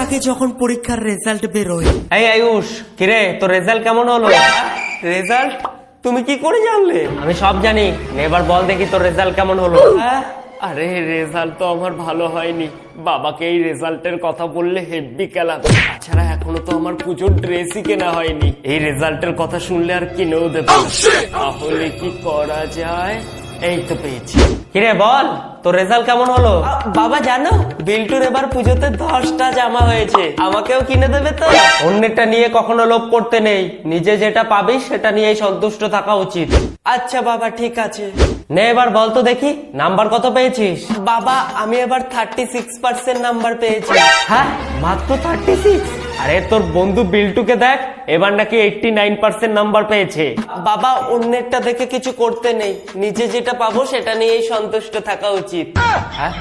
আগে যখন পরীক্ষার রেজাল্ট বেরোয়। এই আয়ুষ, কিরে তোর রেজাল্ট কেমন হলো? রেজাল্ট তুমি কি করে জানলে? আমি সব জানি, এবার বল দেখি তোর রেজাল্ট কেমন হলো। আরে রেজাল্ট তো আমার ভালো হয়নি, বাবাকে এই রেজাল্টের কথা বললে হেব্বি কেলাম। তাছাড়া এখনো তো আমার পুজোর ড্রেসই কেনা হয়নি, এই রেজাল্টের কথা শুনলে আর কিনেও দেবে না। তাহলে কি করা যায়? এই তো পেয়েছি। কিরে বল তোর রেজাল্ট কেমন হলো? বাবা জানো, বিল্টুর এবার পুজোতে 10টা জামা হয়েছে, আমাকেও কিনে দেবে তো? অন্যটা নিয়ে কখনো লোভ করতে নেই, নিজে যেটা পাবি সেটা নিয়েই সন্তুষ্ট থাকা উচিত। আচ্ছা বাবা, ঠিক আছে। নে এবার বল তো দেখি, নাম্বার কত পেয়েছিস? বাবা আমি এবার 36% নাম্বার পেয়েছি। হ্যাঁ, মাত্র 36? আরে তোর বন্ধু বিল্টুকে দেখ, এবার নাকি 89% নাম্বার পেয়েছে। বাবা অন্যেরটা দেখে কিছু করতে নেই, নিজে যেটা পাবো সেটা নিয়েই সন্তুষ্ট থাকা উচিত। হ্যাঁ